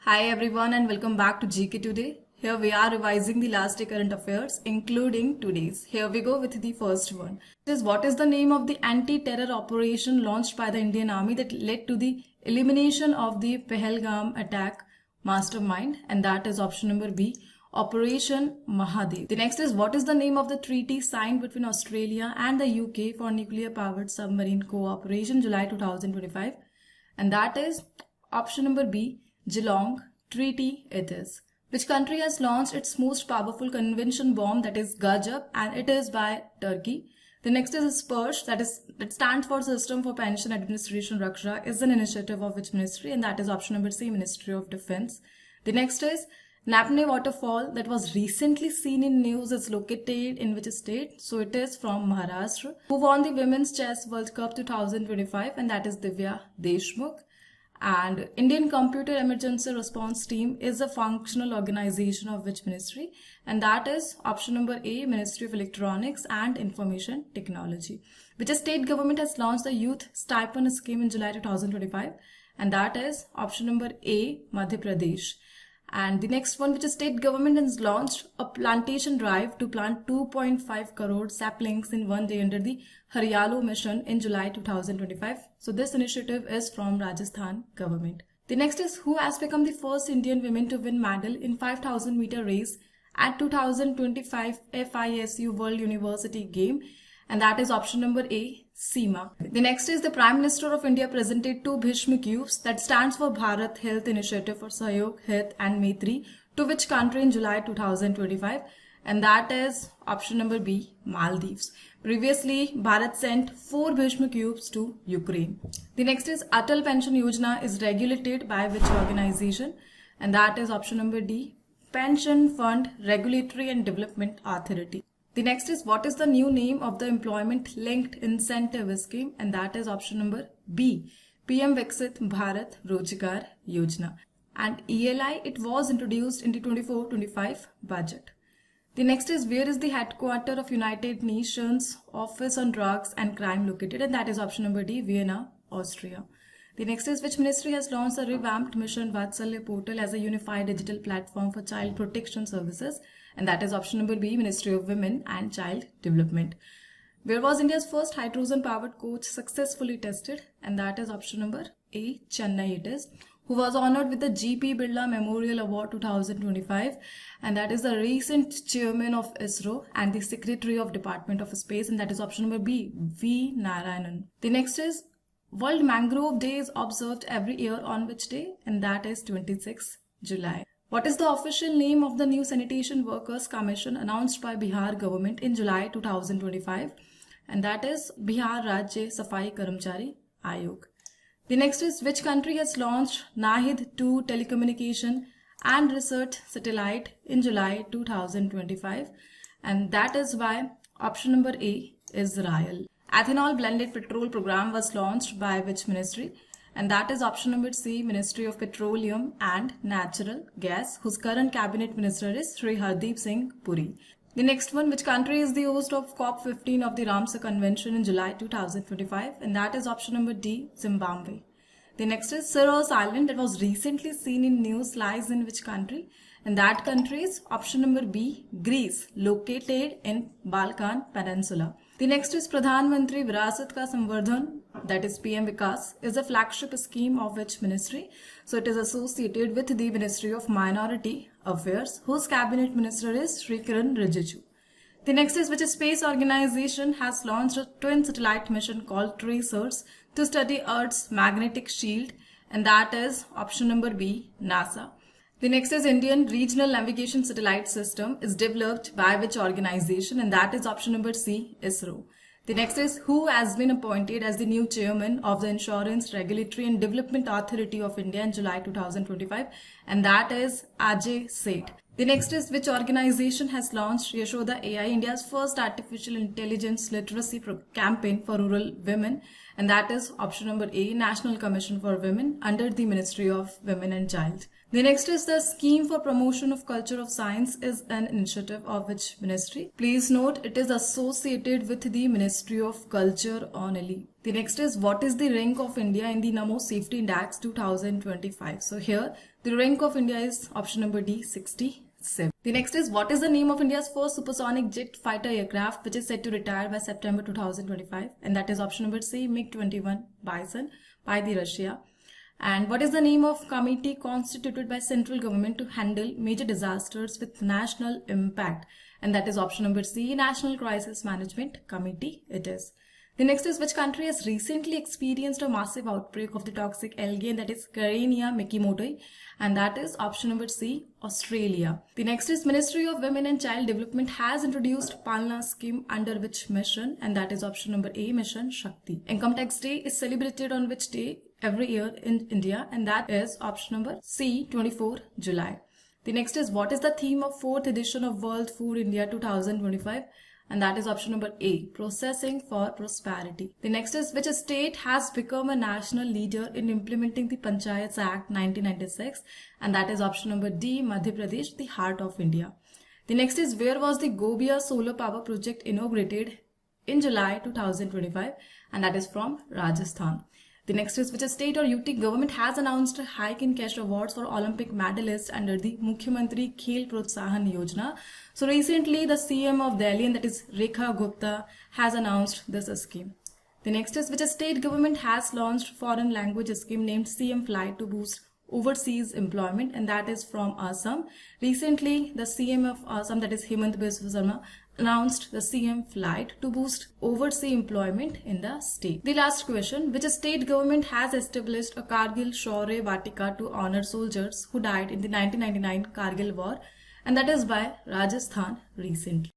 Hi everyone and welcome back to GK Today. Here we are revising the last day current affairs including today's. Here we go with the first one. What is the name of the anti-terror operation launched by the Indian Army that led to the elimination of the Pahalgam attack mastermind? And that is option number B, Operation Mahadev. The next is, what is the name of the treaty signed between Australia and the UK for nuclear powered submarine cooperation July 2025? And that is option number B, Geelong Treaty it is. Which country has launched its most powerful convention bomb, that is Gajab, and it is by Turkey. The next is SPERSH, that stands for System for Pension Administration Raksha, is an initiative of which ministry, and that is option number C, Ministry of Defense. The next is Napne waterfall that was recently seen in news is located in which state? So it is from Maharashtra. Who won the Women's Chess World Cup 2025? And that is Divya Deshmukh. And Indian Computer Emergency Response Team is a functional organization of which ministry? And that is option number A, Ministry of Electronics and Information Technology. Which state government has launched the Youth Stipend Scheme in July 2025? And that is option number A, Madhya Pradesh. And the next one, which state government has launched a plantation drive to plant 2.5 crore saplings in one day under the Haryalu mission in July 2025. So this initiative is from Rajasthan government. The next is, who has become the first Indian woman to win medal in 5000 meter race at 2025 FISU World University Game? And that is option number A, Seema. The next is, the Prime Minister of India presented two Bhishma Cubes, that stands for Bharat Health Initiative for Sahyog, Hit and Maitri, to which country in July 2025? And that is option number B, Maldives. Previously, Bharat sent 4 Bhishma Cubes to Ukraine. The next is, Atal Pension Yojana is regulated by which organization? And that is option number D, Pension Fund Regulatory and Development Authority. The next is, what is the new name of the employment linked incentive scheme? And that is option number B, PM Viksit Bharat Rozgar Yojana. And ELI, it was introduced in the 24-25 budget. The next is, where is the headquarters of United Nations Office on Drugs and Crime located? And that is option number D, Vienna, Austria. The next is, which ministry has launched a revamped Mission Vatsalya portal as a unified digital platform for child protection services? And that is option number B, Ministry of Women and Child Development. Where was India's first hydrogen powered coach successfully tested? And that is option number A, Chennai it is. Who was honored with the GP Birla Memorial Award 2025? And that is the recent chairman of ISRO and the Secretary of Department of Space, and that is option number B, V. Narayanan. The next is, World Mangrove Day is observed every year on which day? And that is 26 July. What is the official name of the new Sanitation Workers Commission announced by Bihar government in July 2025? And that is Bihar Rajya Safai Karamchari Ayog. The next is, which country has launched Nahid 2 telecommunication and research satellite in July 2025? And that is by option number A, Israel. Ethanol blended petrol program was launched by which ministry? And that is option number C, Ministry of Petroleum and Natural Gas, whose current cabinet minister is Sri Hardeep Singh Puri. The next one, which country is the host of COP15 of the Ramsar Convention in July 2025? And that is option number D, Zimbabwe. The next is, Syros Island that was recently seen in news lies in which country? And that country is option number B, Greece, located in Balkan Peninsula. The next is, Pradhan Mantri Virasat Ka Samvardhan, that is PM Vikas, is a flagship scheme of which ministry? So it is associated with the Ministry of Minority Affairs, whose cabinet minister is Sri Kiran Rijiju. The next is, which space organization has launched a twin satellite mission called TRACERS to study Earth's magnetic shield? And that is option number B, NASA. The next is, Indian Regional Navigation Satellite System is developed by which organization? And that is option number C, ISRO. The next is, who has been appointed as the new chairman of the Insurance Regulatory and Development Authority of India in July 2025? And that is Ajay Seth. The next is, which organization has launched Yashoda AI, India's first artificial intelligence literacy campaign for rural women? And that is option number A, National Commission for Women under the Ministry of Women and Child. The next is, the Scheme for Promotion of Culture of Science is an initiative of which ministry? Please note, it is associated with the Ministry of Culture only. The next is, what is the rank of India in the Namo Safety Index 2025? So here The rank of India is option number D, 67. The next is, what is the name of India's first supersonic jet fighter aircraft which is set to retire by September 2025? And that is option number C, MiG-21 Bison by the Russia. And what is the name of committee constituted by central government to handle major disasters with national impact? And that is option number C, National Crisis Management Committee it is. The next is, which country has recently experienced a massive outbreak of the toxic algae, and that is Karenia makimotoi, and that is option number C, Australia. The next is, Ministry of Women and Child Development has introduced Palna scheme under which mission, and that is option number A, Mission Shakti. Income Tax Day is celebrated on which day every year in India, and that is option number C, 24 July. The next is, what is the theme of 4th edition of World Food India 2025? And that is option number A, Processing for Prosperity. The next is, which state has become a national leader in implementing the Panchayats Act 1996? And that is option number D, Madhya Pradesh, the heart of India. The next is, where was the Gobia solar power project inaugurated in July 2025? And that is from Rajasthan. The next is, which state or UT government has announced a hike in cash awards for Olympic medalists under the Mukhyamantri Khel Protsahan Yojana? So recently the CM of Delhi, and that is Rekha Gupta, has announced this scheme. The next is, which state government has launched foreign language scheme named CM Flight to boost overseas employment, and that is from Assam. Recently the CM of Assam, that is Hemant Biswa Sarma, announced the CM Flight to boost overseas employment in the state. The last question, which state government has established a Kargil Shaurya Vatika to honor soldiers who died in the 1999 Kargil war, and that is by Rajasthan recently.